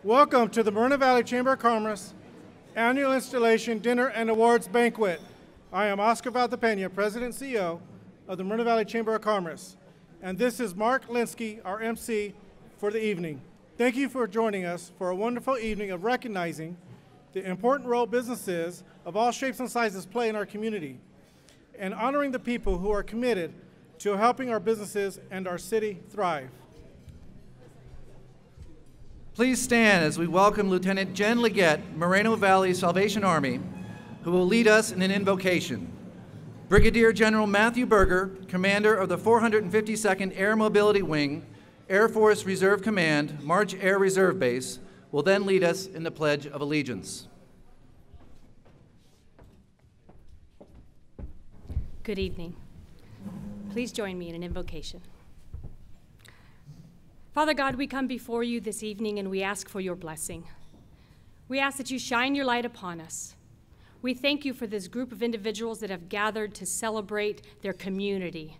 Welcome to the Moreno Valley Chamber of Commerce Annual Installation Dinner and Awards Banquet. I am Oscar Valtepena, President and CEO of the Moreno Valley Chamber of Commerce, and this is Mark Linsky, our MC for the evening. Thank you for joining us for a wonderful evening of recognizing the important role businesses of all shapes and sizes play in our community, and honoring the people who are committed to helping our businesses and our city thrive. Please stand as we welcome Lieutenant Jen Leggett, Moreno Valley Salvation Army, who will lead us in an invocation. Brigadier General Matthew Berger, Commander of the 452nd Air Mobility Wing, Air Force Reserve Command, March Air Reserve Base, will then lead us in the Pledge of Allegiance. Good evening. Please join me in an invocation. Father God, we come before you this evening and we ask for your blessing. We ask that you shine your light upon us. We thank you for this group of individuals that have gathered to celebrate their community.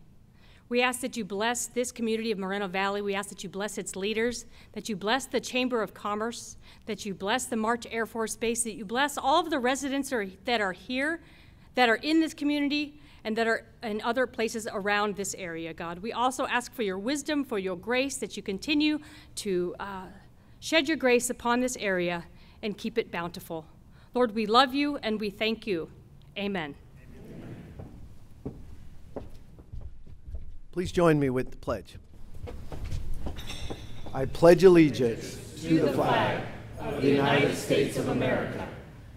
We ask that you bless this community of Moreno Valley. We ask that you bless its leaders, that you bless the Chamber of Commerce, that you bless the March Air Force Base, that you bless all of the residents that are here, that are in this community, and that are in other places around this area, God. We also ask for your wisdom, for your grace, that you continue to shed your grace upon this area and keep it bountiful. Lord, we love you and we thank you. Amen. Please join me with the pledge. I pledge allegiance to the flag of the United States of America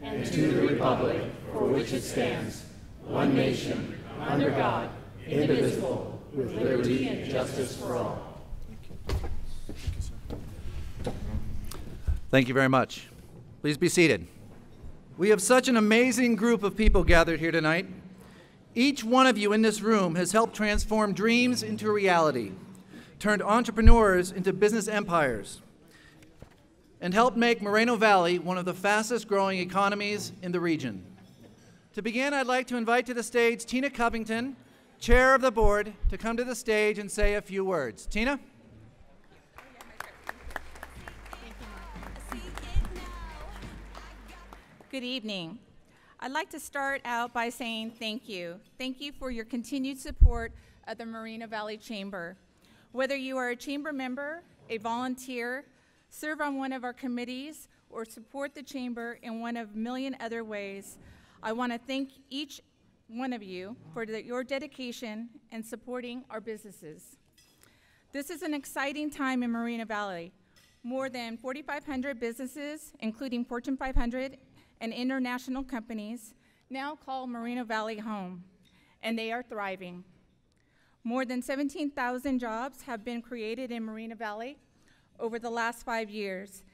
and to the republic for which it stands, one nation, under God, indivisible, with liberty and justice for all. Thank you very much. Please be seated. We have such an amazing group of people gathered here tonight. Each one of you in this room has helped transform dreams into reality, turned entrepreneurs into business empires, and helped make Moreno Valley one of the fastest growing economies in the region. To begin, I'd like to invite to the stage Tina Covington, Chair of the Board, to come to the stage and say a few words. Tina? Good evening. I'd like to start out by saying thank you. Thank you for your continued support of the Moreno Valley Chamber. Whether you are a chamber member, a volunteer, serve on one of our committees, or support the chamber in one of a million other ways, I want to thank each one of you for your dedication and supporting our businesses. This is an exciting time in Moreno Valley. More than 4,500 businesses, including Fortune 500 and international companies, now call Moreno Valley home, and they are thriving. More than 17,000 jobs have been created in Moreno Valley over the last 5 years,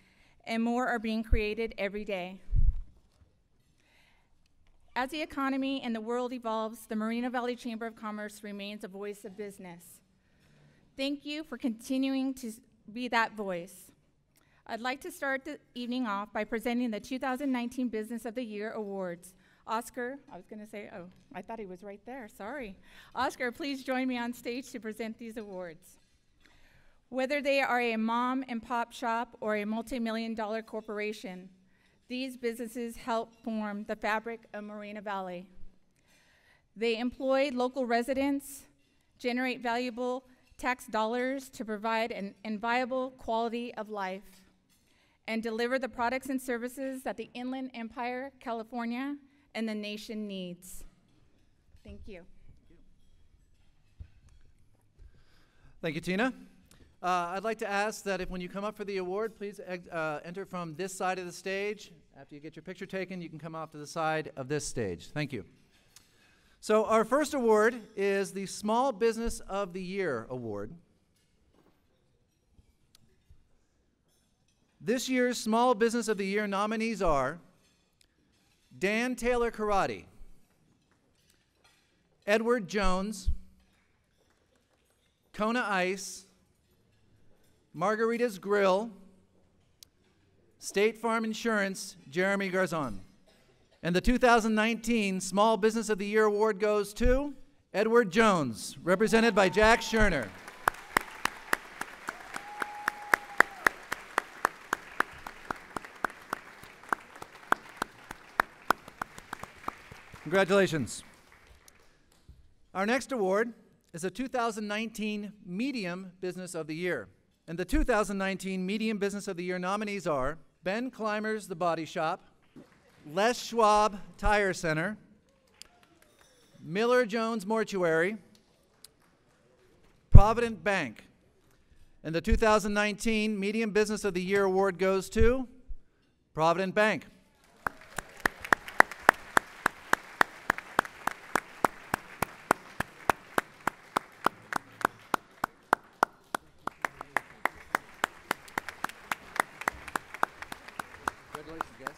and more are being created every day. As the economy and the world evolves, the Moreno Valley Chamber of Commerce remains a voice of business. Thank you for continuing to be that voice. I'd like to start the evening off by presenting the 2019 Business of the Year Awards. Oscar, I thought he was right there, sorry. Oscar, please join me on stage to present these awards. Whether they are a mom and pop shop or a multi-million-dollar corporation, these businesses help form the fabric of Moreno Valley. They employ local residents, generate valuable tax dollars to provide an enviable quality of life, and deliver the products and services that the Inland Empire, California, and the nation needs. Thank you. Thank you, Tina. I'd like to ask that when you come up for the award, please enter from this side of the stage. After you get your picture taken, you can come off to the side of this stage. Thank you. So our first award is the Small Business of the Year Award. This year's Small Business of the Year nominees are Dan Taylor Karate, Edward Jones, Kona Ice, Margarita's Grill, State Farm Insurance, Jeremy Garzon. And the 2019 Small Business of the Year Award goes to Edward Jones, represented by Jack Scherner. Congratulations. Our next award is the 2019 Medium Business of the Year. And the 2019 Medium Business of the Year nominees are Ben Clymer's The Body Shop, Les Schwab Tire Center, Miller Jones Mortuary, Provident Bank. And the 2019 Medium Business of the Year award goes to Provident Bank. Congratulations, guys.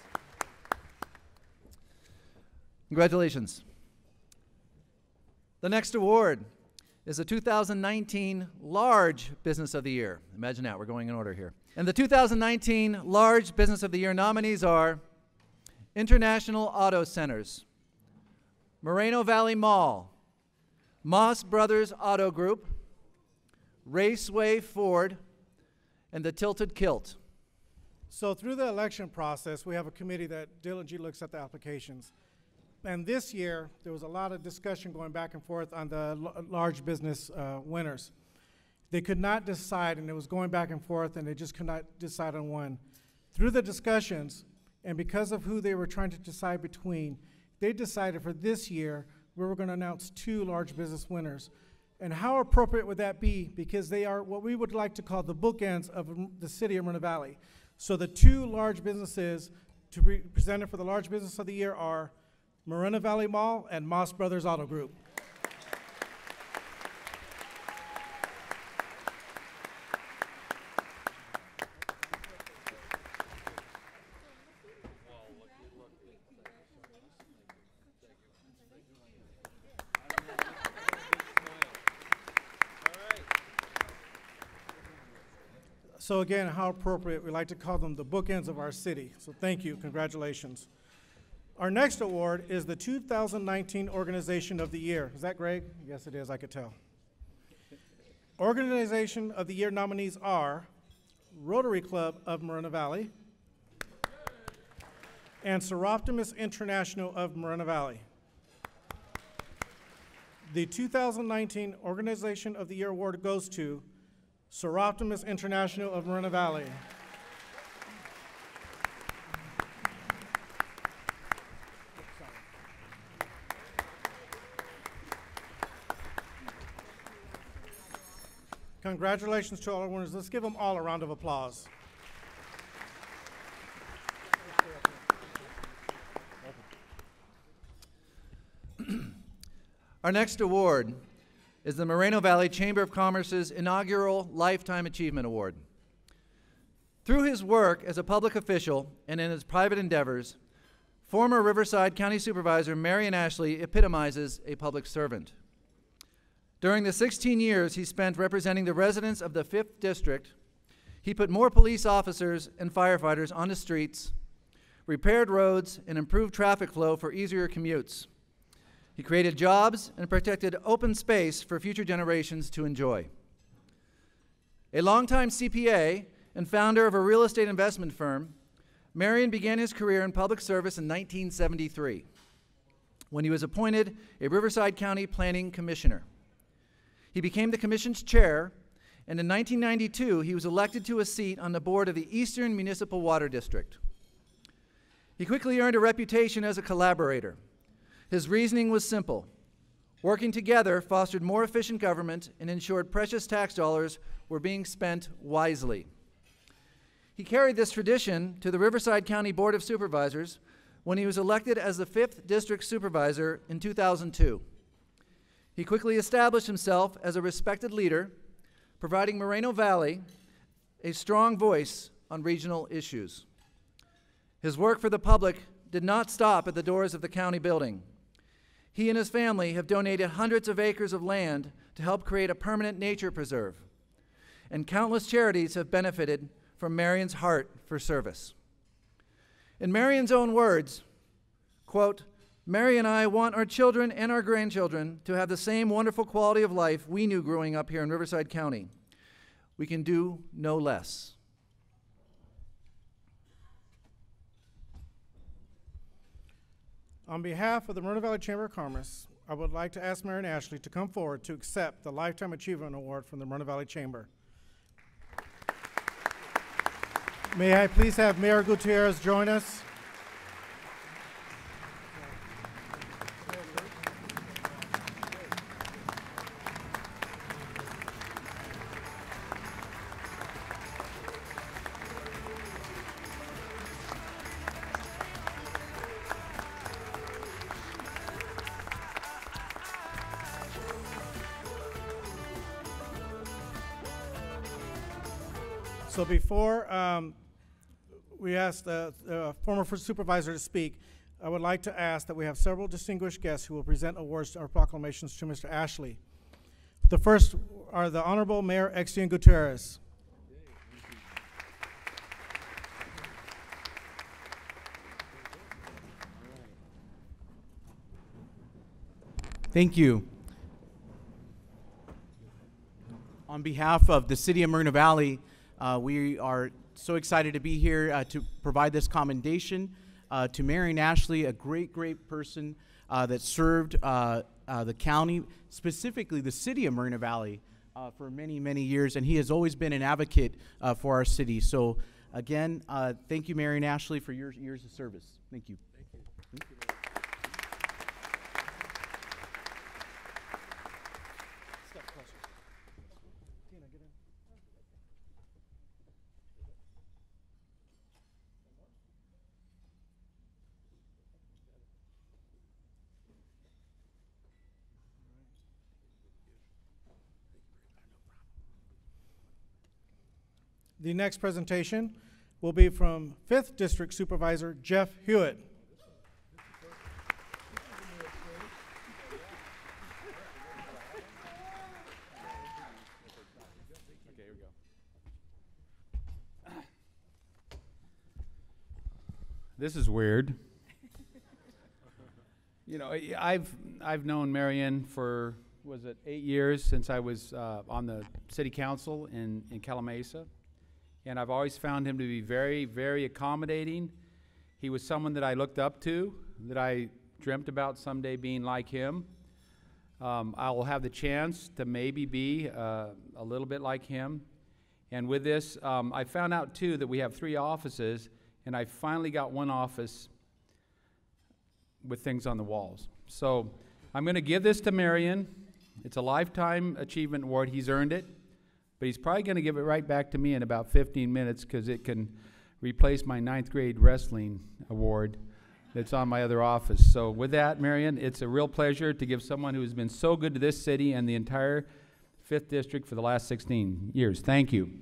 Congratulations. The next award is the 2019 Large Business of the Year. Imagine that, we're going in order here. And the 2019 Large Business of the Year nominees are International Auto Centers, Moreno Valley Mall, Moss Brothers Auto Group, Raceway Ford, and the Tilted Kilt. So through the election process, we have a committee that diligently looks at the applications. And this year, there was a lot of discussion going back and forth on the large business winners. They could not decide, and it was going back and forth, and they just could not decide on one. Through the discussions, and because of who they were trying to decide between, they decided for this year, we were going to announce 2 large business winners. And how appropriate would that be? Because they are what we would like to call the bookends of the city of Moreno Valley. So the 2 large businesses to be presented for the Large Business of the Year are Moreno Valley Mall and Moss Brothers Auto Group. So again, how appropriate, we like to call them the bookends of our city. So thank you, congratulations. Our next award is the 2019 Organization of the Year. Is that Greg? Yes, it is, I could tell. Organization of the Year nominees are Rotary Club of Moreno Valley and Seroptimus International of Moreno Valley. The 2019 Organization of the Year award goes to Seroptimus International of Moreno Valley. Congratulations to all our winners. Let's give them all a round of applause. Our next award is the Moreno Valley Chamber of Commerce's inaugural Lifetime Achievement Award. Through his work as a public official and in his private endeavors, former Riverside County Supervisor Marion Ashley epitomizes a public servant. During the 16 years he spent representing the residents of the 5th District, he put more police officers and firefighters on the streets, repaired roads, and improved traffic flow for easier commutes. He created jobs and protected open space for future generations to enjoy. A longtime CPA and founder of a real estate investment firm, Marion began his career in public service in 1973, when he was appointed a Riverside County Planning Commissioner. He became the commission's chair, and in 1992, he was elected to a seat on the board of the Eastern Municipal Water District. He quickly earned a reputation as a collaborator. His reasoning was simple. Working together fostered more efficient government and ensured precious tax dollars were being spent wisely. He carried this tradition to the Riverside County Board of Supervisors when he was elected as the 5th District Supervisor in 2002. He quickly established himself as a respected leader, providing Moreno Valley a strong voice on regional issues. His work for the public did not stop at the doors of the county building. He and his family have donated hundreds of acres of land to help create a permanent nature preserve, and countless charities have benefited from Marion's heart for service. In Marion's own words, quote, "Mary and I want our children and our grandchildren to have the same wonderful quality of life we knew growing up here in Riverside County. We can do no less." On behalf of the Moreno Valley Chamber of Commerce, I would like to ask Mayor Ashley to come forward to accept the Lifetime Achievement Award from the Moreno Valley Chamber. May I please have Mayor Gutierrez join us? So before we ask the former supervisor to speak, I would like to ask that we have several distinguished guests who will present awards or proclamations to Mr. Ashley. The first are the Honorable Mayor Extian Gutierrez. Thank you. On behalf of the City of Moreno Valley, we are so excited to be here to provide this commendation to Mayor Ashley, a great person that served the county, specifically the City of Moreno Valley, for many years, and he has always been an advocate for our city. So again, thank you, Mayor Ashley, for your years of service. Thank you. Thank you. The next presentation will be from 5th District Supervisor Jeff Hewitt. Okay, here we go. This is weird. You know, I've known Marion for, was it 8 years since I was on the city council in Calamasa. And I've always found him to be very accommodating. He was someone that I looked up to, that I dreamt about someday being like him. I will have the chance to maybe be a little bit like him. And with this, I found out too that we have 3 offices, and I finally got one office with things on the walls. So I'm going to give this to Marion. It's a Lifetime Achievement Award. He's earned it. But he's probably going to give it right back to me in about 15 minutes because it can replace my 9th grade wrestling award that's on my other office. So with that, Marion, it's a real pleasure to give someone who has been so good to this city and the entire 5th District for the last 16 years. Thank you.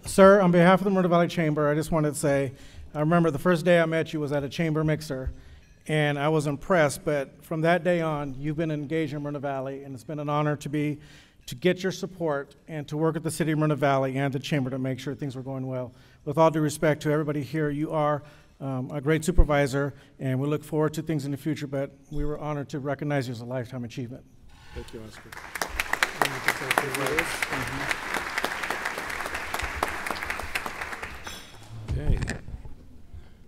Sir, on behalf of the Moreno Valley Chamber, I just wanted to say, I remember the first day I met you was at a chamber mixer, and I was impressed, but from that day on, you've been engaged in Moreno Valley, and it's been an honor to get your support and to work with the City of Moreno Valley and the Chamber to make sure things were going well. With all due respect to everybody here, you are a great supervisor, and we look forward to things in the future, but we were honored to recognize you as a Lifetime Achievement. Thank you, Oscar. Okay.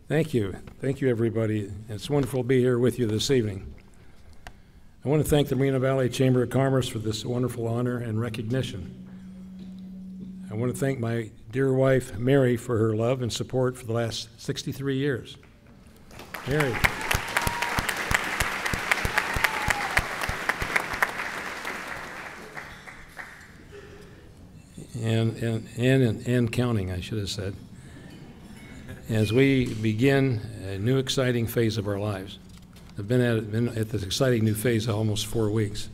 Thank you. Thank you, everybody. It's wonderful to be here with you this evening. I want to thank the Moreno Valley Chamber of Commerce for this wonderful honor and recognition. I want to thank my dear wife, Mary, for her love and support for the last 63 years. Mary. And counting, I should have said, as we begin a new exciting phase of our lives. I've been at this exciting new phase almost 4 weeks.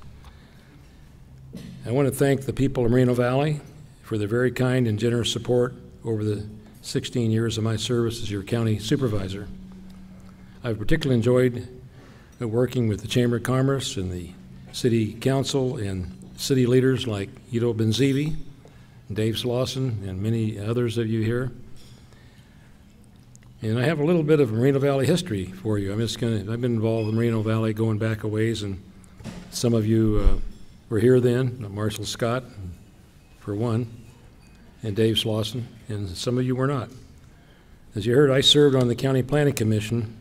I want to thank the people of Moreno Valley for their very kind and generous support over the 16 years of my service as your county supervisor. I've particularly enjoyed working with the Chamber of Commerce and the City Council and city leaders like Ido Benzivi, Dave Slauson, and many others of you here. And I have a little bit of Moreno Valley history for you. I've been involved in Moreno Valley going back a ways, and Some of you were here then, Marshall Scott, for one, and Dave Slauson, and some of you were not. As you heard, I served on the County Planning Commission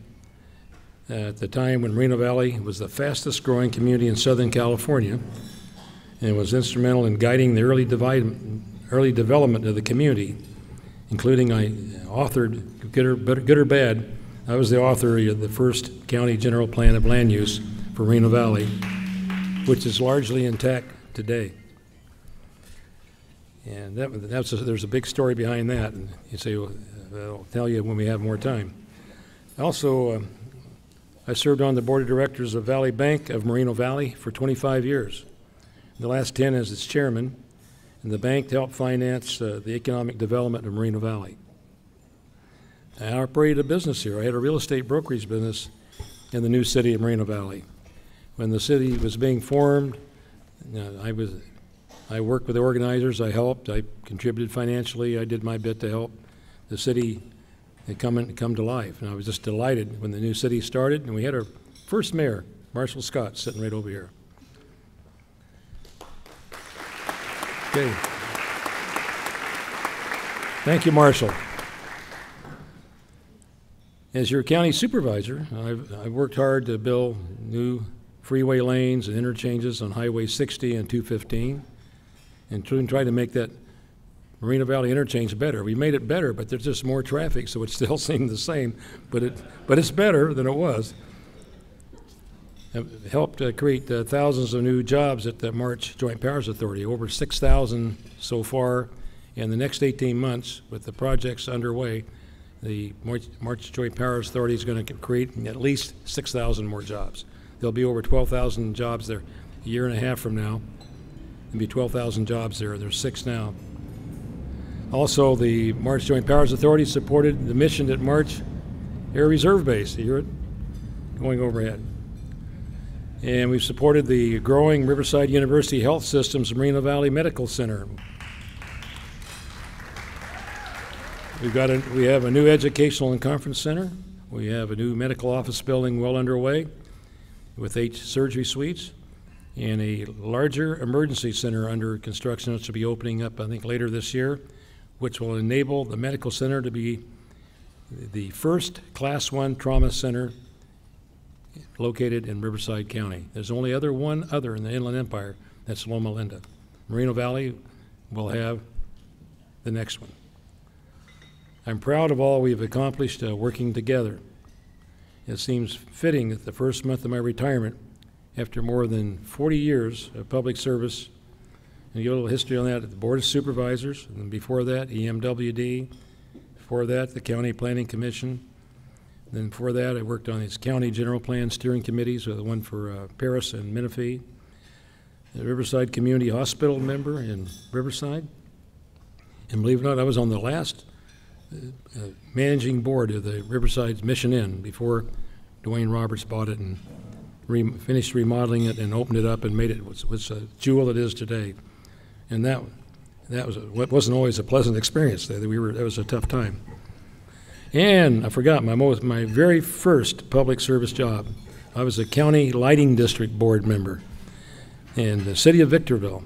at the time when Moreno Valley was the fastest growing community in Southern California, and was instrumental in guiding the early development of the community, including I authored, good or bad, I was the author of the first county general plan of land use for Moreno Valley, which is largely intact today. And there's a big story behind that, and you say, well, I'll tell you when we have more time. Also, I served on the board of directors of Valley Bank of Moreno Valley for 25 years. The last 10 as its chairman, and the bank helped finance the economic development of Moreno Valley. I operated a business here. I had a real estate brokerage business in the new city of Moreno Valley. When the city was being formed, I worked with the organizers, I helped, I contributed financially, I did my bit to help the city come to life. And I was just delighted when the new city started, and we had our first mayor, Marshall Scott, sitting right over here. Okay. Thank you, Marshall. As your county supervisor, I've worked hard to build new freeway lanes and interchanges on Highway 60 and 215, and try to make that Moreno Valley interchange better. We made it better, but there's just more traffic, so it still seemed the same, but it's better than it was. It helped create thousands of new jobs at the March Joint Powers Authority, over 6,000 so far. In the next 18 months, with the projects underway, the March Joint Powers Authority is going to create at least 6,000 more jobs. There'll be over 12,000 jobs there a year and a half from now. There'll be 12,000 jobs there. There's 6 now. Also, the March Joint Powers Authority supported the mission at March Air Reserve Base. You hear it? Going overhead. And we've supported the growing Riverside University Health System's Moreno Valley Medical Center. We have a new educational and conference center. We have a new medical office building well underway with 8 surgery suites, and a larger emergency center under construction, which will be opening up, I think, later this year, which will enable the medical center to be the first Class 1 trauma center located in Riverside County. There's only one other in the Inland Empire, that's Loma Linda. Moreno Valley will have the next one. I'm proud of all we've accomplished working together. It seems fitting that the first month of my retirement, after more than 40 years of public service, and you get a little history on that at the Board of Supervisors, and before that, EMWD, before that, the County Planning Commission. Then before that, I worked on these county general plan steering committees, with the one for Paris and Menifee, the Riverside Community Hospital member in Riverside. And believe it or not, I was on the last managing board of the Riverside's Mission Inn before Dwayne Roberts bought it and finished remodeling it and opened it up and made it what's a jewel it is today. And that wasn't always a pleasant experience. That was a tough time. And I forgot my very first public service job. I was a county lighting district board member in the city of Victorville,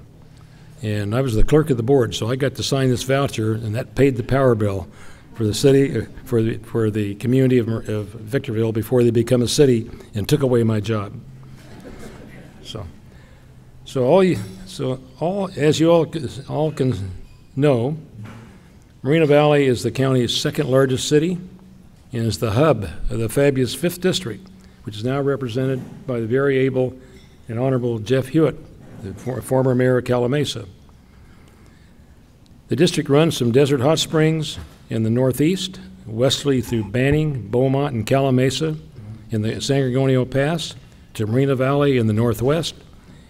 and I was the clerk of the board, so I got to sign this voucher, and that paid the power bill for the city, for the community of Victorville before they become a city, and took away my job. As you all can know, Moreno Valley is the county's second largest city and is the hub of the fabulous 5th District, which is now represented by the very able and honorable Jeff Hewitt, the former mayor of Calamasa. The district runs from Desert Hot Springs in the northeast, westerly through Banning, Beaumont, and Calamasa in the San Gorgonio Pass, to Moreno Valley in the northwest,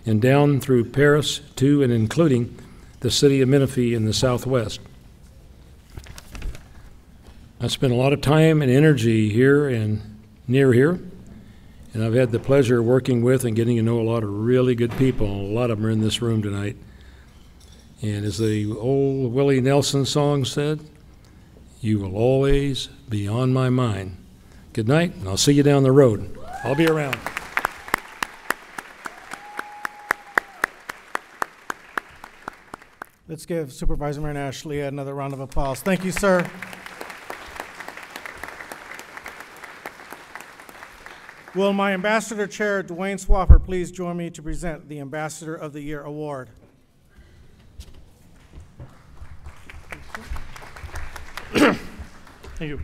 and down through Paris to and including the city of Menifee in the southwest. I spent a lot of time and energy here and near here, and I've had the pleasure of working with and getting to know a lot of really good people. A lot of them are in this room tonight. And as the old Willie Nelson song said, "You will always be on my mind." Good night, and I'll see you down the road. I'll be around. Let's give Supervisor Marion Ashley another round of applause. Thank you, sir. Will my Ambassador Chair, Dwayne Swapper, please join me to present the Ambassador of the Year Award. Thank you.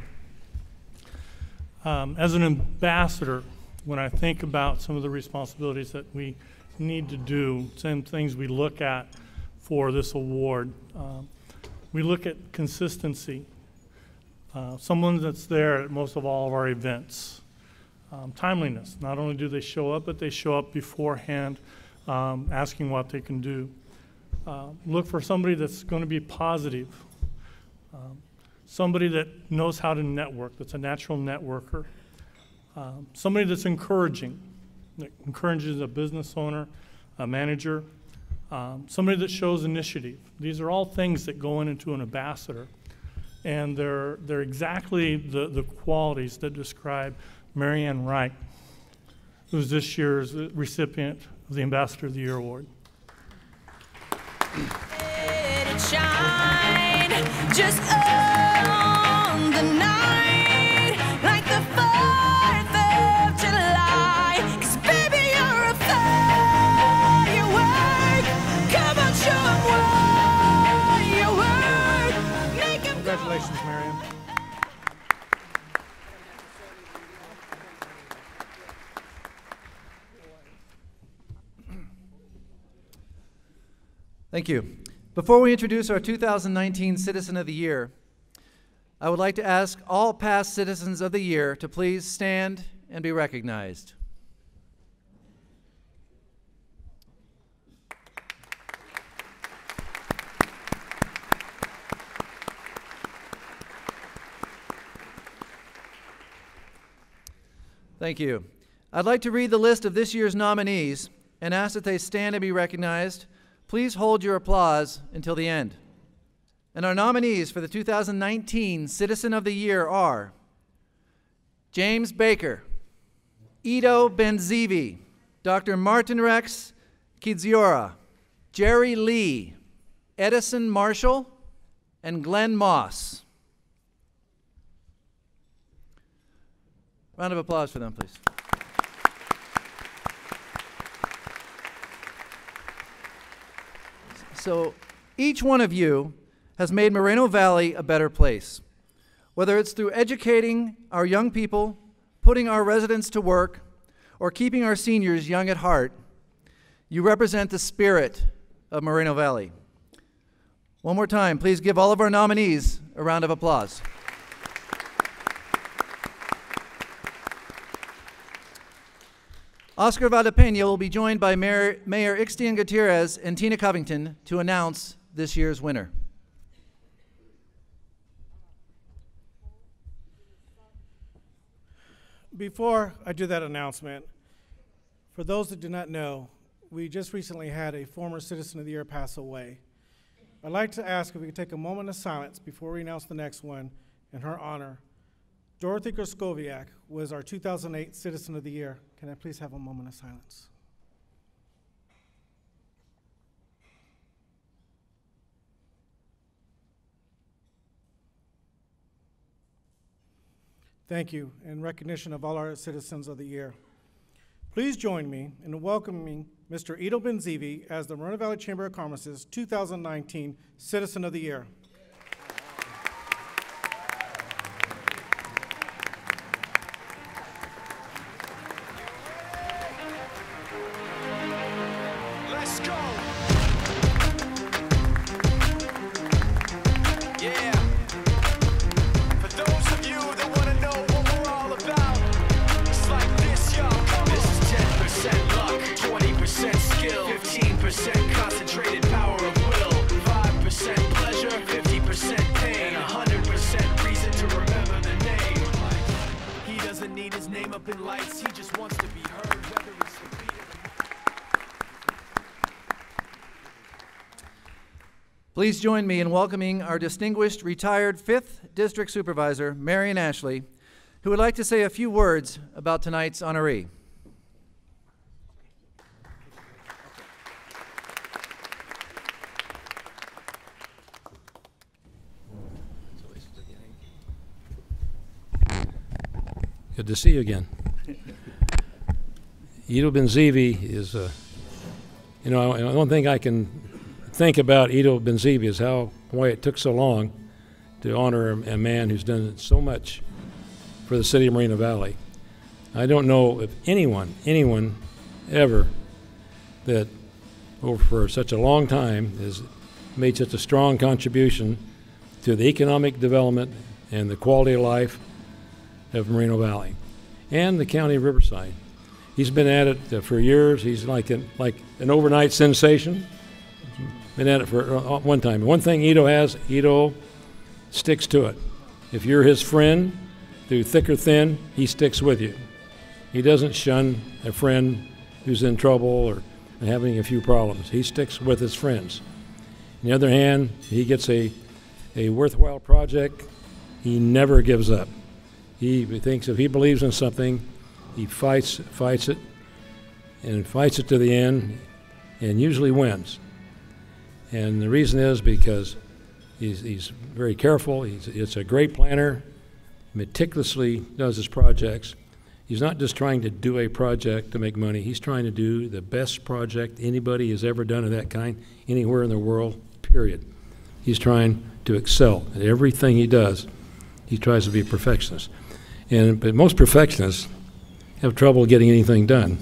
As an ambassador, when I think about some of the responsibilities that we need to do, some things we look at for this award, we look at consistency. Someone that's there at most of all of our events. Timeliness. Not only do they show up, but they show up beforehand, asking what they can do. Look for somebody that's going to be positive. Somebody that knows how to network, that's a natural networker. Somebody that's encouraging, that encourages a business owner, a manager. Somebody that shows initiative. These are all things that go into an ambassador. And they're exactly the qualities that describe Marianne Wright, who's this year's recipient of the Ambassador of the Year Award. Let it shine just on the night, like the 4th of July. 'Cause baby, you're a firework. Come on, show 'em what you work. Make 'em Congratulations, Marianne. Thank you. Before we introduce our 2019 Citizen of the Year, I would like to ask all past Citizens of the Year to please stand and be recognized. Thank you. I'd like to read the list of this year's nominees and ask that they stand and be recognized. Please hold your applause until the end. And our nominees for the 2019 Citizen of the Year are James Baker, Ido Benzivi, Dr. Martin Rex Kidziora, Jerry Lee, Edison Marshall, and Glenn Moss. Round of applause for them, please. So each one of you has made Moreno Valley a better place. Whether it's through educating our young people, putting our residents to work, or keeping our seniors young at heart, you represent the spirit of Moreno Valley. One more time, please give all of our nominees a round of applause. Oscar Valdepena will be joined by Mayor Ixtian Gutierrez and Tina Covington to announce this year's winner. Before I do that announcement, for those that do not know, we just recently had a former Citizen of the Year pass away. I'd like to ask if we could take a moment of silence before we announce the next one in her honor. Dorothy Kraskowiak was our 2008 Citizen of the Year. Can I please have a moment of silence? Thank you, in recognition of all our Citizens of the Year. Please join me in welcoming Mr. Ido Benzivi as the Moreno Valley Chamber of Commerce's 2019 Citizen of the Year. Let's go. Yeah. For those of you that want to know what we're all about, it's like this, y'all. This is 10% luck, 20% skill, 15% concentrated power of will, 5% pleasure, 50% pain, and 100% reason to remember the name. He doesn't need his name up in lights, he just wants to be heard, whether it's defeated. Please join me in welcoming our distinguished retired 5th District Supervisor, Marion Ashley, who would like to say a few words about tonight's honoree. Good to see you again. Ido Benzivi is, you know, the one thing I can think about Ido Benzivi is why it took so long to honor a man who's done so much for the city of Moreno Valley. I don't know if anyone ever that for such a long time has made such a strong contribution to the economic development and the quality of life of Moreno Valley and the county of Riverside. He's been at it for years. He's like an overnight sensation. Been at it for one time. One thing Ido has, Ido sticks to it. If you're his friend, through thick or thin, he sticks with you. He doesn't shun a friend who's in trouble or having a few problems. He sticks with his friends. On the other hand, he gets a worthwhile project, he never gives up. He thinks if he believes in something, he fights it, and fights it to the end, and usually wins. And the reason is because he's very careful. He's a great planner, meticulously does his projects. He's not just trying to do a project to make money. He's trying to do the best project anybody has ever done of that kind anywhere in the world, period. He's trying to excel at everything he does. He tries to be a perfectionist. But most perfectionists have trouble getting anything done.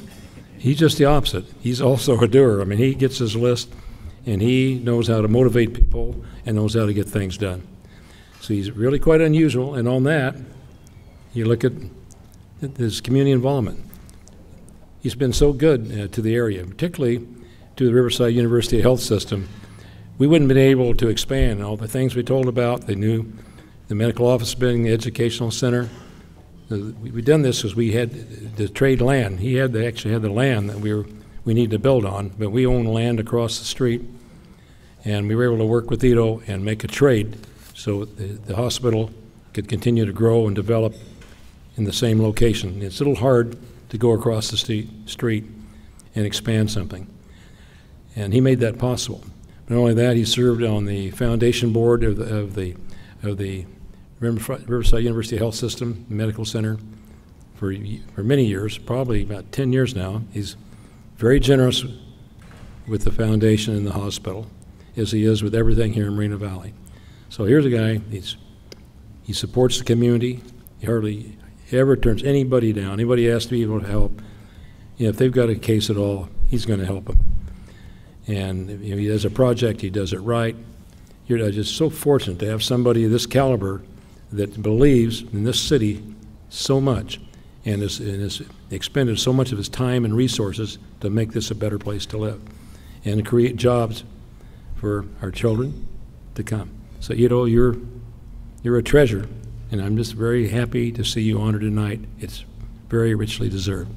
He's just the opposite. He's also a doer. I mean, he gets his list, and he knows how to motivate people and knows how to get things done. So he's really quite unusual, and on that, you look at his community involvement. He's been so good to the area, particularly to the Riverside University Health System. We wouldn't have been able to expand all the things we told about. They knew the medical office building, the educational center. We done this because we had to trade land. He actually had the land that we need to build on, but we own land across the street, and we were able to work with Ido and make a trade so the hospital could continue to grow and develop in the same location. It's a little hard to go across the street and expand something, and he made that possible. Not only that, he served on the foundation board of the Riverside University Health System Medical Center for many years, probably about 10 years now. He's very generous with the foundation and the hospital, as he is with everything here in Moreno Valley. So here's a guy, he supports the community. He hardly ever turns anybody down. Anybody asks to be able to help, if they've got a case at all, he's going to help them. And if he does a project, he does it right. You're just so fortunate to have somebody of this caliber that believes in this city so much and has expended so much of his time and resources to make this a better place to live and to create jobs for our children to come. So, you're a treasure, and I'm just very happy to see you honored tonight. It's very richly deserved.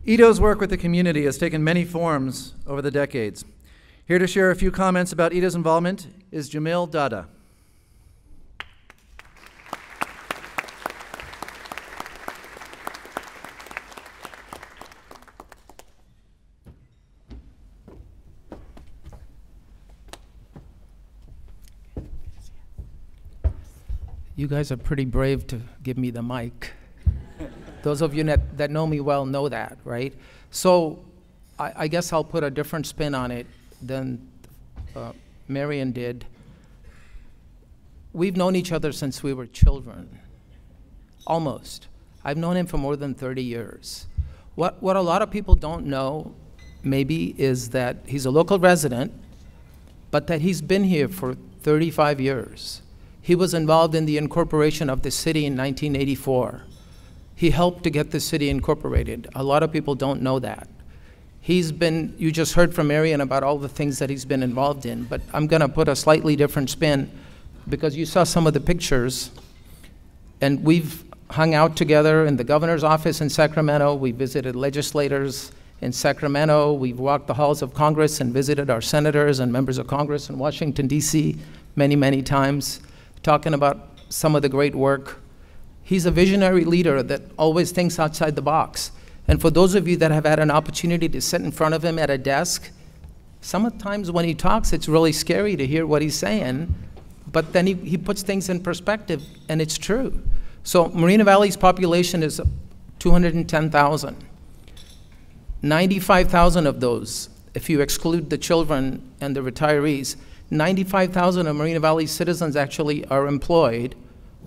Ido's work with the community has taken many forms over the decades. Here to share a few comments about Ido's involvement is Jamil Dada. You guys are pretty brave to give me the mic. Those of you that know me well know that, right? So I guess I'll put a different spin on it than Marion did. We've known each other since we were children, almost. I've known him for more than 30 years. What a lot of people don't know, maybe, is that he's a local resident, but that he's been here for 35 years. He was involved in the incorporation of the city in 1984. He helped to get the city incorporated. A lot of people don't know that. You just heard from Marion about all the things that he's been involved in, but I'm gonna put a slightly different spin because you saw some of the pictures, and we've hung out together in the governor's office in Sacramento. We visited legislators in Sacramento. We've walked the halls of Congress and visited our senators and members of Congress in Washington, D.C. many, many times, talking about some of the great work. He's a visionary leader that always thinks outside the box. And for those of you that have had an opportunity to sit in front of him at a desk, sometimes when he talks, it's really scary to hear what he's saying, but then he puts things in perspective, and it's true. So Moreno Valley's population is 210,000. 95,000 of those, if you exclude the children and the retirees, 95,000 of Moreno Valley citizens actually are employed,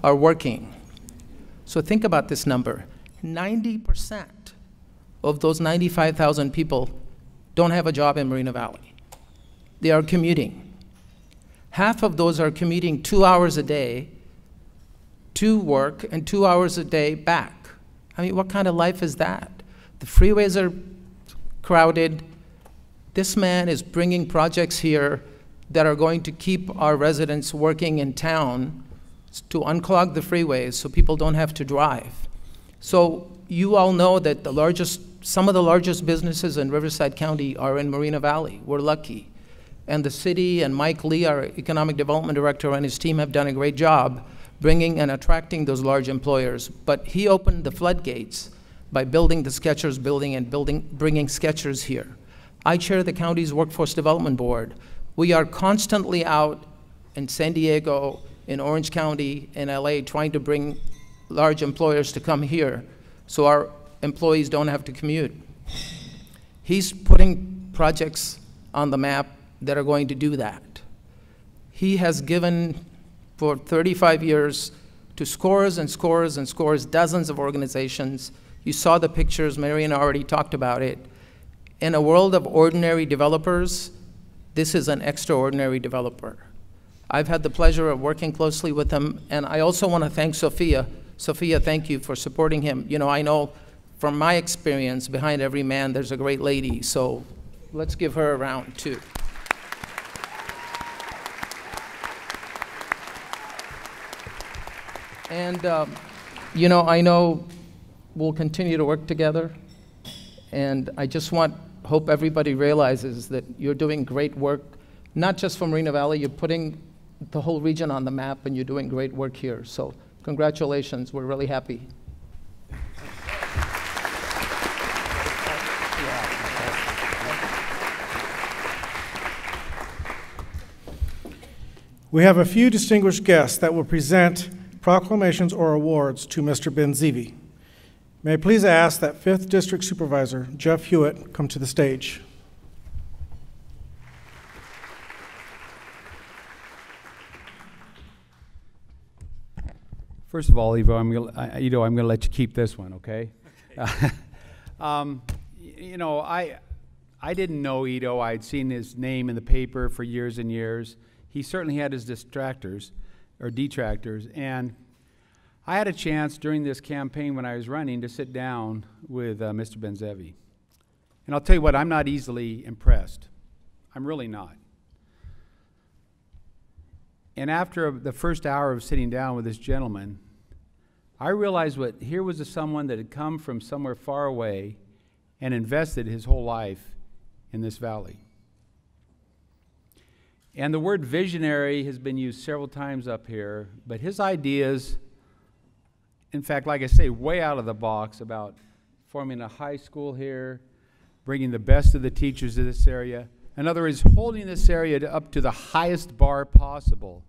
are working. So think about this number. 90% of those 95,000 people don't have a job in Moreno Valley. They are commuting. Half of those are commuting 2 hours a day to work and 2 hours a day back. I mean, what kind of life is that? The freeways are crowded. This man is bringing projects here that are going to keep our residents working in town to unclog the freeways so people don't have to drive. So you all know that some of the largest businesses in Riverside County are in Moreno Valley. We're lucky. And the city and Mike Lee, our economic development director, and his team have done a great job bringing and attracting those large employers. But he opened the floodgates by building the Skechers building and bringing Skechers here. I chair the county's workforce development board. We are constantly out in San Diego, in Orange County, in LA, trying to bring large employers to come here so our employees don't have to commute. He's putting projects on the map that are going to do that. He has given for 35 years to scores and scores and scores, dozens of organizations. You saw the pictures, Marion already talked about it. In a world of ordinary developers, this is an extraordinary developer. I've had the pleasure of working closely with him, and I also want to thank Sophia. Sophia, thank you for supporting him. You know, I know from my experience, behind every man there's a great lady, so let's give her a round too. And, you know, I know we'll continue to work together, and I just hope everybody realizes that you're doing great work, not just for Moreno Valley, you're putting the whole region on the map, and you're doing great work here. So congratulations, we're really happy. We have a few distinguished guests that will present proclamations or awards to Mr. Benzivi. May I please ask that 5th District Supervisor Jeff Hewitt come to the stage. First of all, Ido, I'm going to let you keep this one, okay? You know, I didn't know Ido. I'd seen his name in the paper for years and years. He certainly had his detractors, and I had a chance during this campaign when I was running to sit down with Mr. Benzivi. And I'll tell you what, I'm not easily impressed. I'm really not. And after the first hour of sitting down with this gentleman, I realized here was someone that had come from somewhere far away and invested his whole life in this valley. And the word visionary has been used several times up here, but his ideas, in fact, like I say, way out of the box about forming a high school here, bringing the best of the teachers to this area. In other words, holding this area up to the highest bar possible.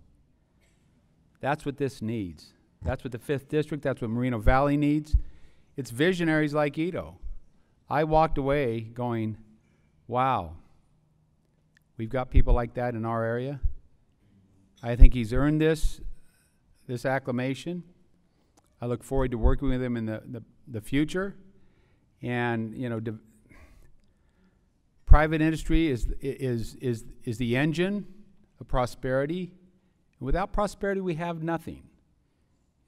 That's what this needs. That's what the 5th District, that's what Moreno Valley needs. It's visionaries like Ido. I walked away going, wow, we've got people like that in our area. I think he's earned this acclamation. I look forward to working with him in the future. And, you know, private industry is the engine of prosperity. Without prosperity, we have nothing.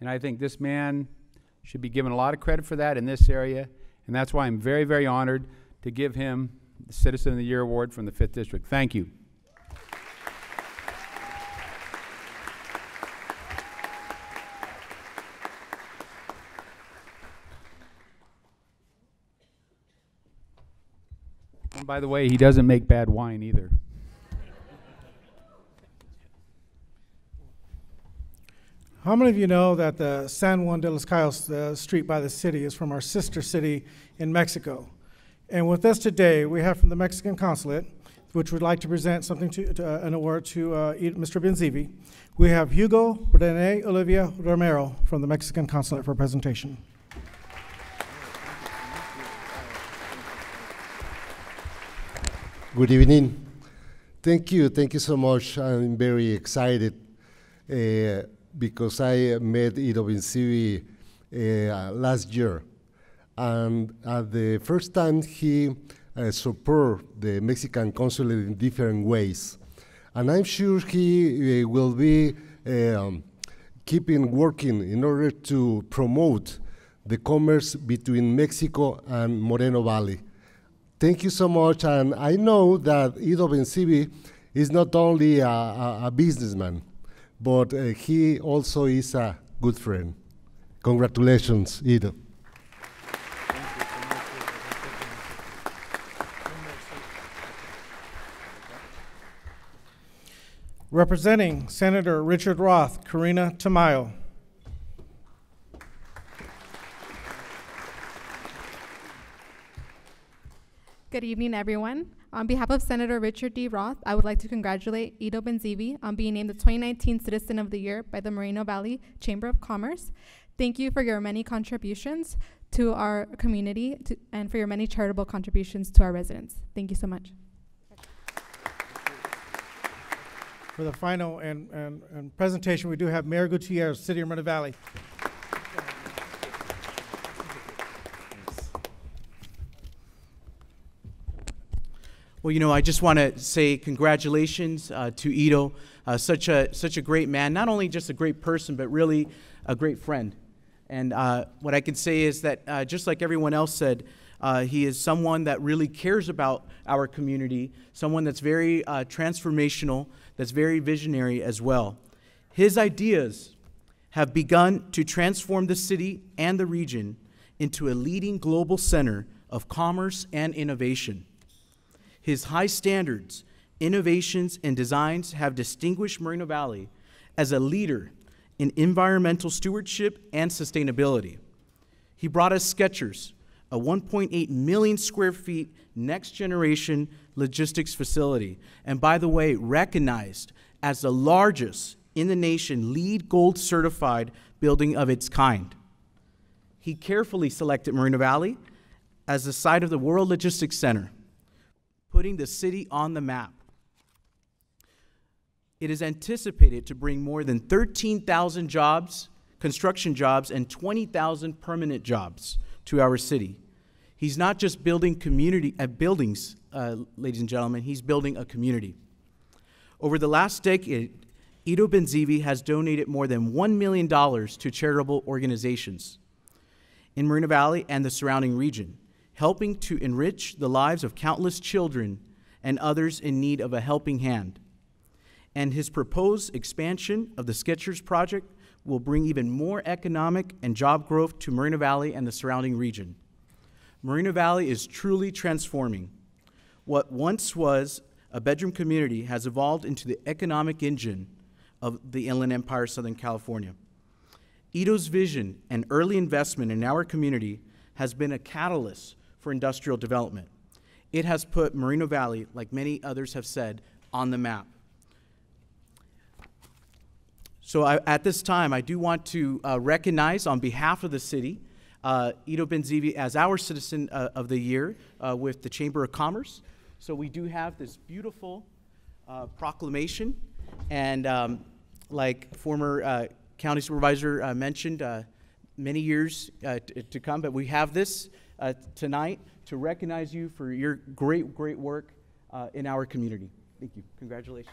And I think this man should be given a lot of credit for that in this area. And that's why I'm very, very honored to give him the Citizen of the Year Award from the 5th District. Thank you. And by the way, he doesn't make bad wine either. How many of you know that the San Juan de los Cayos, the street by the city, is from our sister city in Mexico? And with us today, we have from the Mexican consulate, which would like to present something an award to Mr. Benzivi. We have Hugo Rene Olivia Romero from the Mexican consulate for a presentation. Good evening. Thank you so much. I'm very excited because I met Ido Benzivi last year. And at the first time, he support the Mexican consulate in different ways. And I'm sure he will be keeping working in order to promote the commerce between Mexico and Moreno Valley. Thank you so much, and I know that Ido Benzivi is not only a businessman, but he also is a good friend. Congratulations, Ido. Representing Senator Richard Roth, Karina Tamayo. Good evening, everyone. On behalf of Senator Richard D. Roth, I would like to congratulate Ido Benzivi on being named the 2019 Citizen of the Year by the Moreno Valley Chamber of Commerce. Thank you for your many contributions to our community and for your many charitable contributions to our residents. Thank you so much. For the final and presentation, we do have Mayor Gutierrez, City of Moreno Valley. Well, you know, I just want to say congratulations to Ido, such a great man, not only just a great person, but really a great friend. And what I can say is that just like everyone else said, he is someone that really cares about our community, someone that's very transformational, that's very visionary as well. His ideas have begun to transform the city and the region into a leading global center of commerce and innovation. His high standards, innovations, and designs have distinguished Moreno Valley as a leader in environmental stewardship and sustainability. He brought us Skechers, a 1.8 million square feet next generation logistics facility, and by the way, recognized as the largest in the nation LEED Gold certified building of its kind. He carefully selected Moreno Valley as the site of the World Logistics Center, putting the city on the map. It is anticipated to bring more than 13,000 jobs, construction jobs, and 20,000 permanent jobs to our city. He's not just building buildings, ladies and gentlemen, he's building a community. Over the last decade, Ido Benzivi has donated more than $1 million to charitable organizations in Moreno Valley and the surrounding region, helping to enrich the lives of countless children and others in need of a helping hand. And his proposed expansion of the Skechers project will bring even more economic and job growth to Moreno Valley and the surrounding region. Moreno Valley is truly transforming. What once was a bedroom community has evolved into the economic engine of the Inland Empire, Southern California. Ido's vision and early investment in our community has been a catalyst for industrial development. It has put Moreno Valley, like many others have said, on the map. So at this time, I do want to recognize on behalf of the city, Ido Benzivi as our Citizen of the Year with the Chamber of Commerce. So we do have this beautiful proclamation, and like former County Supervisor mentioned, many years to come, but we have this tonight to recognize you for your great work in our community. Thank you. Congratulations.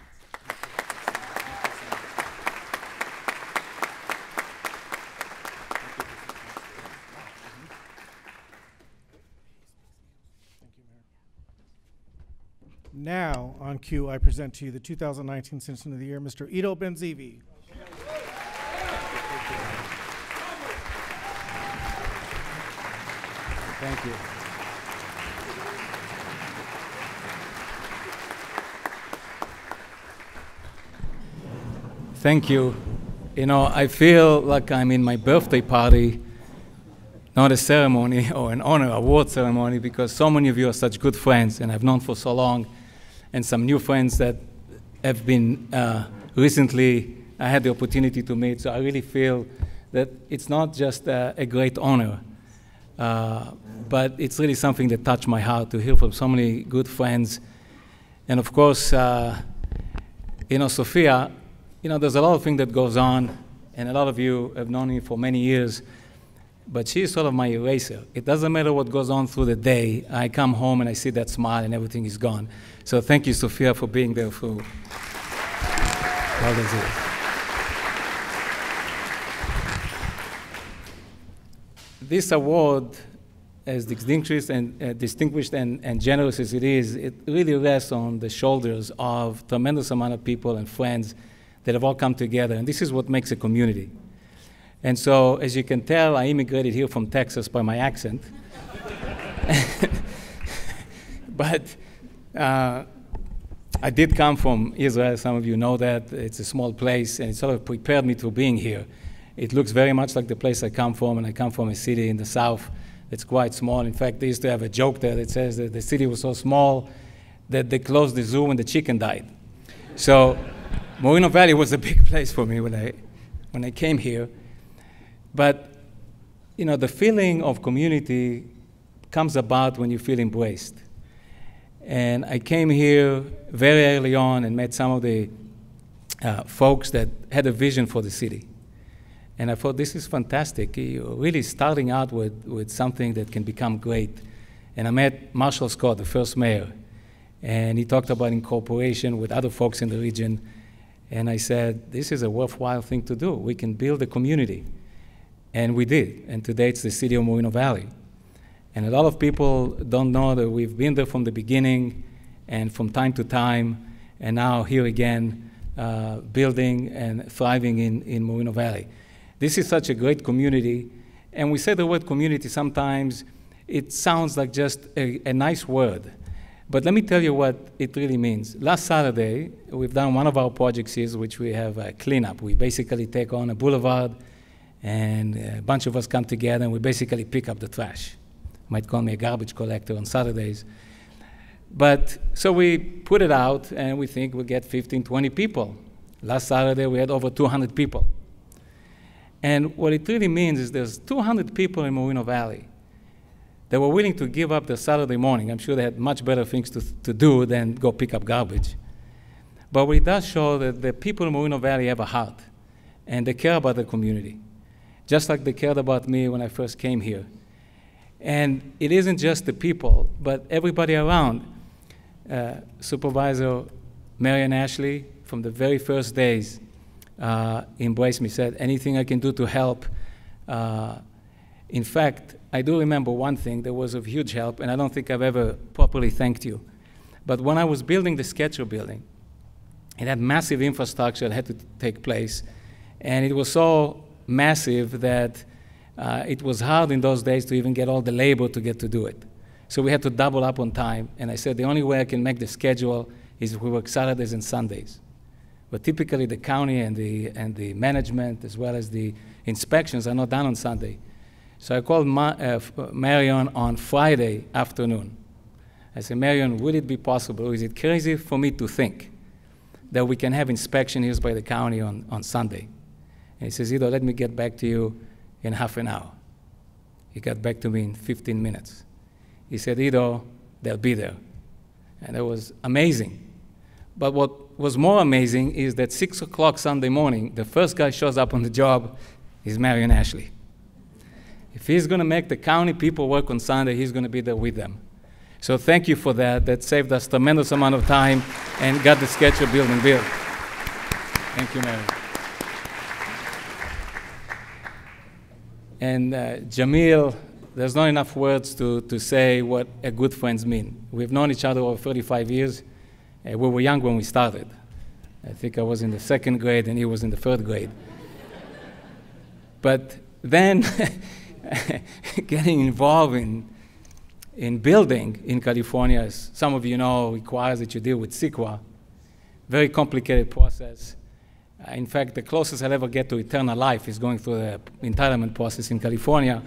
Now, on cue, I present to you the 2019 Citizen of the Year, Mr. Ido Benzivi. Thank you. Thank you. You know, I feel like I'm in my birthday party, not a ceremony or an honor award ceremony, because so many of you are such good friends and I've known for so long, and some new friends that have been recently, I had the opportunity to meet. So I really feel that it's not just a great honor, but it's really something that touched my heart to hear from so many good friends. And of course, you know, Sophia, you know, there's a lot of things that goes on, and a lot of you have known me for many years, but she's sort of my eraser. It doesn't matter what goes on through the day. I come home and I see that smile and everything is gone. So thank you, Sophia, for being there through all those years. This award, as distinguished and generous as it is, it really rests on the shoulders of a tremendous amount of people and friends that have all come together, and this is what makes a community. And so, as you can tell, I immigrated here from Texas by my accent. But I did come from Israel. Some of you know that. It's a small place, and it sort of prepared me to being here. It looks very much like the place I come from, and I come from a city in the south that's quite small. In fact, they used to have a joke there that says that the city was so small that they closed the zoo when the chicken died. So Moreno Valley was a big place for me when I came here. But, you know, the feeling of community comes about when you feel embraced. And I came here very early on and met some of the folks that had a vision for the city. And I thought, this is fantastic. You're really starting out with something that can become great. And I met Marshall Scott, the first mayor, and he talked about incorporation with other folks in the region. And I said, this is a worthwhile thing to do. We can build a community. And we did. And today it's the city of Moreno Valley. And a lot of people don't know that we've been there from the beginning and from time to time, and now here again, building and thriving in Moreno Valley. This is such a great community. And we say the word community sometimes, it sounds like just a nice word. But let me tell you what it really means. Last Saturday, we've done one of our projects here, which we have a cleanup. We basically take on a boulevard, and a bunch of us come together, and we basically pick up the trash. You might call me a garbage collector on Saturdays. But so we put it out, and we think we'll get 15, 20 people. Last Saturday, we had over 200 people. And what it really means is there's 200 people in Moreno Valley that were willing to give up their Saturday morning. I'm sure they had much better things to do than go pick up garbage. But it does show that the people in Moreno Valley have a heart, and they care about the community, just like they cared about me when I first came here. And it isn't just the people, but everybody around. Supervisor Marion Ashley, from the very first days, embraced me, said, anything I can do to help. In fact, I do remember one thing that was of huge help, and I don't think I've ever properly thanked you. But when I was building the Sketcher building, it had massive infrastructure that had to take place, and it was so massive that it was hard in those days to even get all the labor to get to do it. So we had to double up on time, and I said the only way I can make the schedule is if we work Saturdays and Sundays. But typically the county and the management, as well as the inspections, are not done on Sunday. So I called Marion on Friday afternoon. I said, Marion, would it be possible, is it crazy for me to think that we can have inspection here by the county on Sunday? And he says, Ido, let me get back to you in half an hour. He got back to me in 15 minutes. He said, Ido, they'll be there. And that was amazing. But what was more amazing is that 6 o'clock Sunday morning, the first guy shows up on the job is Marion Ashley. If he's going to make the county people work on Sunday, he's going to be there with them. So thank you for that. That saved us a tremendous amount of time and got the Sketcher building built. Thank you, Marion. And Jamil, there's not enough words to say what a good friends mean. We've known each other over 35 years. We were young when we started. I think I was in the 2nd grade and he was in the 3rd grade. But then getting involved in building in California, as some of you know, requires that you deal with CEQA. Very complicated process. In fact, the closest I'll ever get to eternal life is going through the entitlement process in California.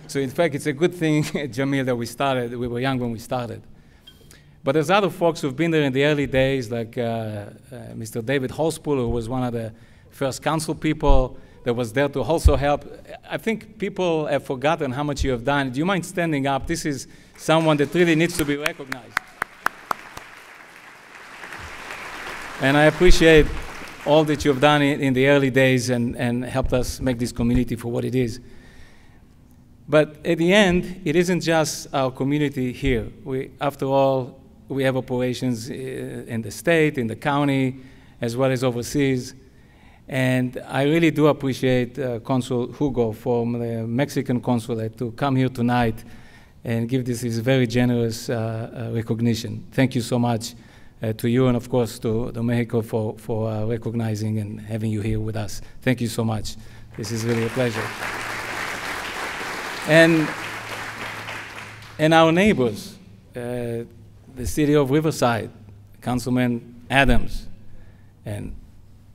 So in fact, it's a good thing, Jamil, that we were young when we started. But there's other folks who've been there in the early days, like Mr. David Holspool, who was one of the first council people that was there to also help. I think people have forgotten how much you have done. Do you mind standing up? This is someone that really needs to be recognized. And I appreciate all that you've done in the early days and helped us make this community for what it is. But at the end, it isn't just our community here. After all, we have operations in the state, in the county, as well as overseas. And I really do appreciate Consul Hugo from the Mexican consulate to come here tonight and give this very generous recognition. Thank you so much to you and, of course, to Mexico for recognizing and having you here with us. Thank you so much. This is really a pleasure. And our neighbors, the city of Riverside, Councilman Adams and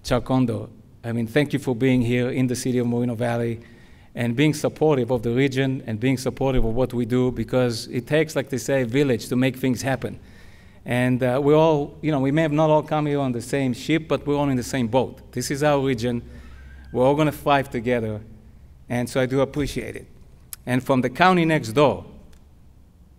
Chacondo, I mean, thank you for being here in the city of Moreno Valley and being supportive of the region and being supportive of what we do, because it takes, like they say, a village to make things happen. And we all, we may have not all come here on the same ship, but we're all in the same boat. This is our region. We're all going to thrive together. And so I do appreciate it. And from the county next door,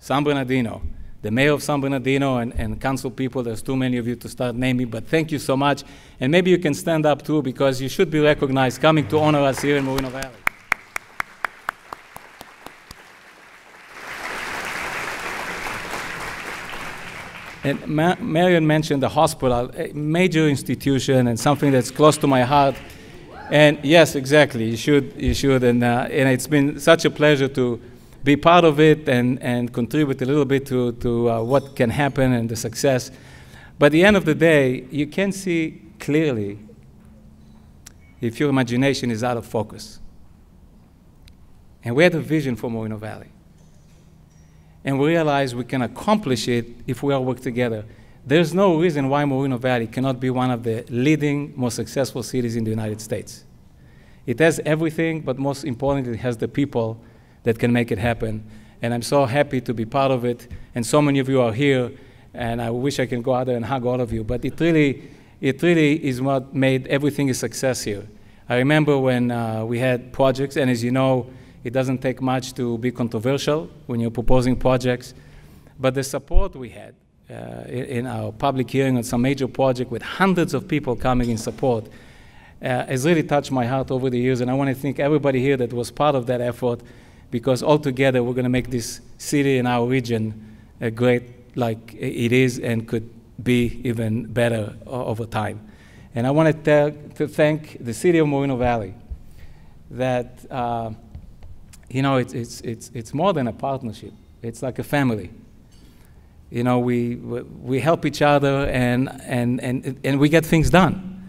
San Bernardino, the mayor of San Bernardino and council people, there's too many of you to start naming, but thank you so much. And maybe you can stand up too, because you should be recognized coming to honor us here in Moreno Valley. And Marion mentioned the hospital, a major institution and something that's close to my heart. And yes, exactly, you should. And it's been such a pleasure to be part of it and contribute a little bit to what can happen and the success. But at the end of the day, you can see clearly if your imagination is out of focus. And we had a vision for Moreno Valley. And we realize we can accomplish it if we all work together. There's no reason why Moreno Valley cannot be one of the leading, most successful cities in the United States. It has everything, but most importantly, it has the people that can make it happen. And I'm so happy to be part of it. And so many of you are here, and I wish I can go out there and hug all of you. But it really is what made everything a success here. I remember when we had projects, and as you know, it doesn't take much to be controversial when you're proposing projects. But the support we had in our public hearing on some major project with hundreds of people coming in support has really touched my heart over the years. And I want to thank everybody here that was part of that effort, because altogether we're going to make this city and our region great like it is and could be even better over time. And I want to thank the city of Moreno Valley that it's more than a partnership. It's like a family. We help each other and we get things done.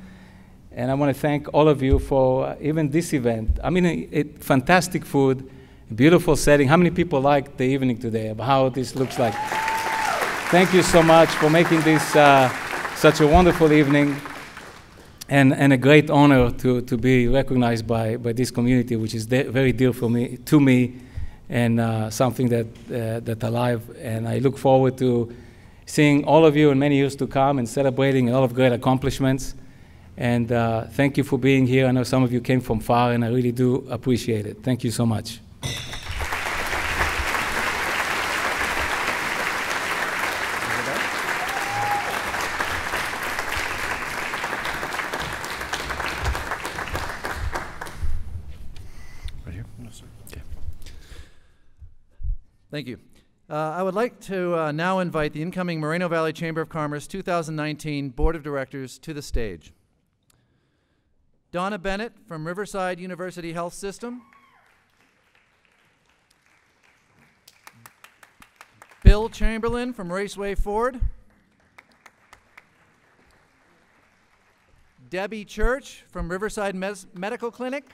And I want to thank all of you for even this event. I mean, fantastic food, beautiful setting. How many people liked the evening today, about how this looks like? Thank you so much for making this such a wonderful evening. And a great honor to be recognized by this community, which is very dear to me, and something that alive. And I look forward to seeing all of you in many years to come and celebrating a lot of great accomplishments. And thank you for being here. I know some of you came from far, and I really do appreciate it. Thank you so much. Thank you. I would like to now invite the incoming Moreno Valley Chamber of Commerce 2019 Board of Directors to the stage. Donna Bennett from Riverside University Health System. Bill Chamberlain from Raceway Ford. Debbie Church from Riverside Medical Clinic.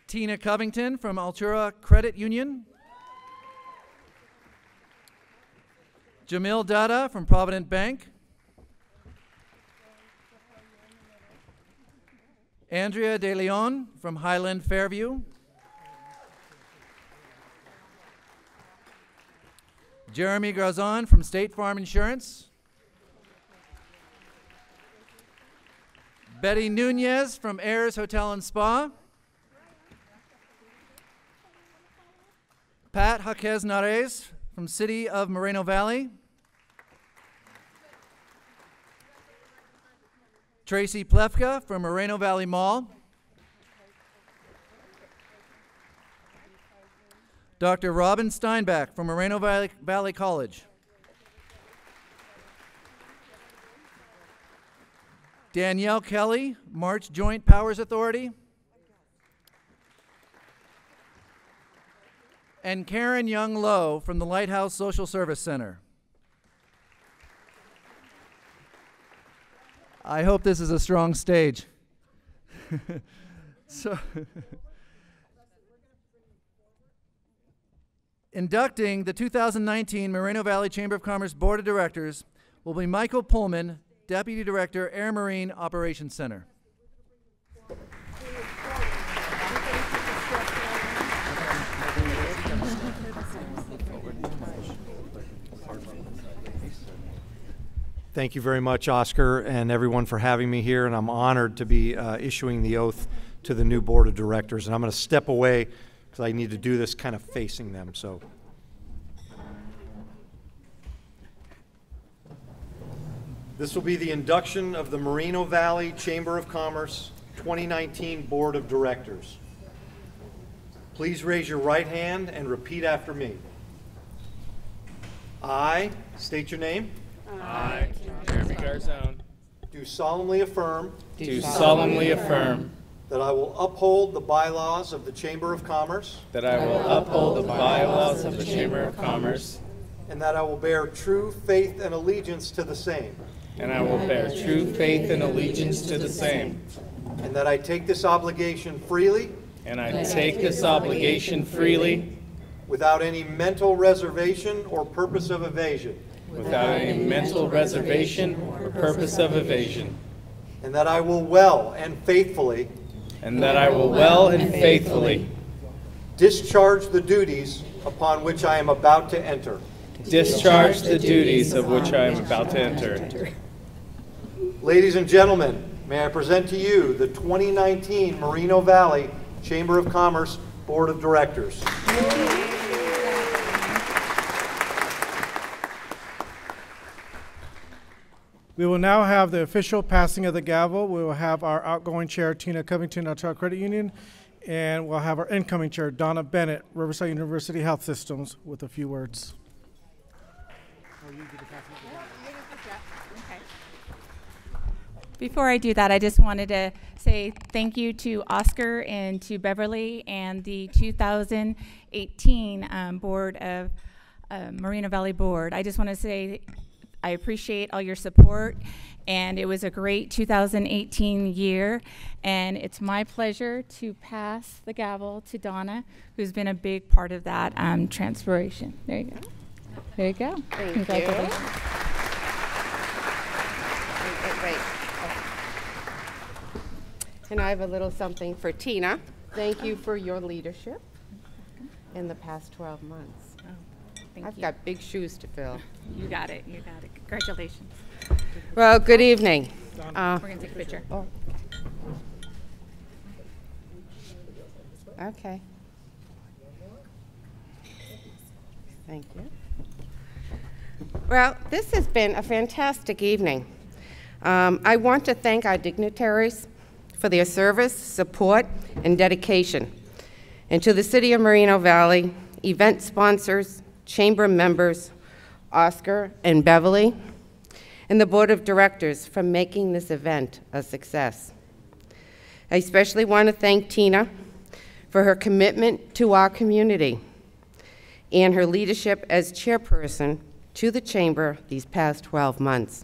Tina Covington from Altura Credit Union. Jamil Dada from Provident Bank. Andrea De Leon from Highland Fairview. Jeremy Grazon from State Farm Insurance. Betty Nunez from Ayers Hotel and Spa. Pat Jaquez Nares from City of Moreno Valley. Tracy Plefka from Moreno Valley Mall. Dr. Robin Steinbach from Moreno Valley College. Danielle Kelly, March Joint Powers Authority. And Karen Young Lowe from the Lighthouse Social Service Center. I hope this is a strong stage. So, inducting the 2019 Moreno Valley Chamber of Commerce Board of Directors will be Michael Pullman, Deputy Director, Air Marine Operations Center. Thank you very much, Oscar, and everyone for having me here, and I'm honored to be issuing the oath to the new Board of Directors. And I'm going to step away because I need to do this kind of facing them. So, this will be the induction of the Moreno Valley Chamber of Commerce 2019 Board of Directors. Please raise your right hand and repeat after me. I state your name. I, Jeremy Garzone, do solemnly affirm that I will uphold the bylaws of the Chamber of Commerce that I will uphold the bylaws of the Chamber of Commerce, and that I will bear true faith and allegiance to the same, and I will bear true faith and allegiance to the same, and that I take this obligation freely without any mental reservation or purpose of evasion, and that I will well and faithfully discharge the duties upon which I am about to enter. Ladies and gentlemen, may I present to you the 2019 Moreno Valley Chamber of Commerce Board of Directors. We will now have the official passing of the gavel. We will have our outgoing chair, Tina Covington, Altar Credit Union, and we'll have our incoming chair, Donna Bennett, Riverside University Health Systems, with a few words. Before I do that, I just wanted to say thank you to Oscar and to Beverly and the 2018 Board of Moreno Valley Board. I just want to say I appreciate all your support, and it was a great 2018 year, and it's my pleasure to pass the gavel to Donna, who's been a big part of that transformation. There you go. There you go. Thank you. Wait. And I have a little something for Tina. Thank you for your leadership in the past 12 months. I've got big shoes to fill. You got it. You got it. Congratulations. Well, good evening. We're going to take a picture. Oh. Okay. Thank you. Well, this has been a fantastic evening. I want to thank our dignitaries for their service, support, and dedication. And to the City of Moreno Valley, event sponsors, chamber members, Oscar and Beverly, and the Board of Directors for making this event a success. I especially want to thank Tina for her commitment to our community and her leadership as chairperson to the Chamber these past 12 months.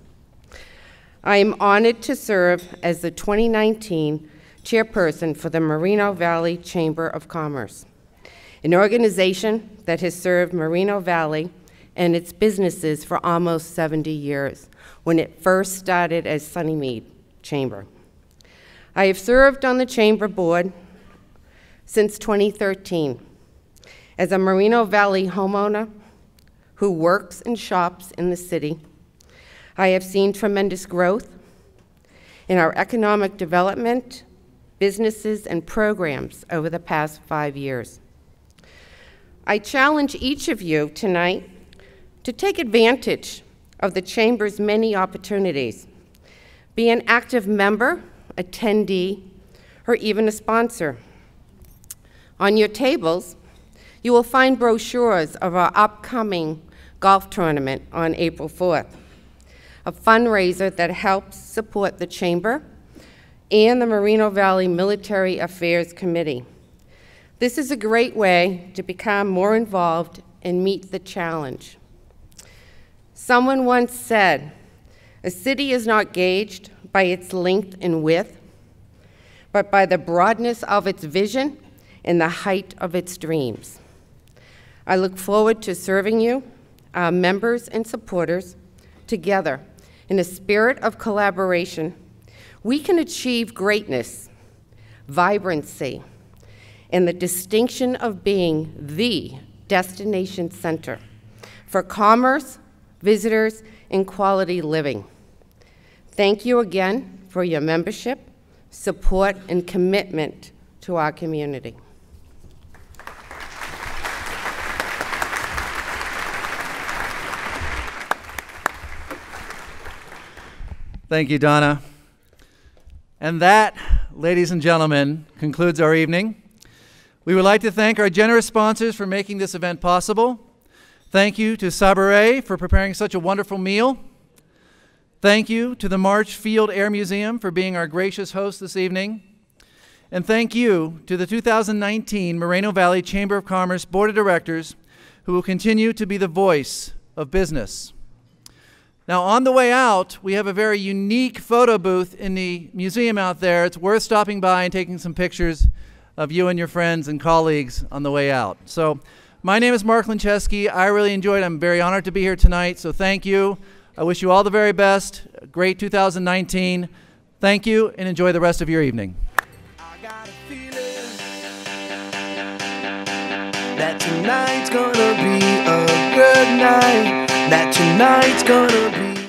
I am honored to serve as the 2019 chairperson for the Moreno Valley Chamber of Commerce, an organization that has served Moreno Valley and its businesses for almost 70 years, when it first started as Sunnymead Chamber. I have served on the Chamber Board since 2013 as a Moreno Valley homeowner who works and shops in the city. I have seen tremendous growth in our economic development, businesses, and programs over the past 5 years. I challenge each of you tonight to take advantage of the Chamber's many opportunities. Be an active member, attendee, or even a sponsor. On your tables, you will find brochures of our upcoming golf tournament on April 4th, a fundraiser that helps support the Chamber and the Moreno Valley Military Affairs Committee. This is a great way to become more involved and meet the challenge. Someone once said, "A city is not gauged by its length and width, but by the broadness of its vision and the height of its dreams." I look forward to serving you, our members and supporters, together in a spirit of collaboration. We can achieve greatness, vibrancy, and the distinction of being the destination center for commerce, visitors, and quality living. Thank you again for your membership, support, and commitment to our community. Thank you, Donna. And that, ladies and gentlemen, concludes our evening. We would like to thank our generous sponsors for making this event possible. Thank you to Sabaret for preparing such a wonderful meal. Thank you to the March Field Air Museum for being our gracious host this evening. And thank you to the 2019 Moreno Valley Chamber of Commerce Board of Directors, who will continue to be the voice of business. Now, on the way out, we have a very unique photo booth in the museum out there. It's worth stopping by and taking some pictures of you and your friends and colleagues on the way out. So, my name is Mark Lincheski. I really enjoyed it. I'm very honored to be here tonight, so thank you. I wish you all the very best. Great 2019. Thank you, and enjoy the rest of your evening. That tonight's gonna be a good night. That tonight's gonna be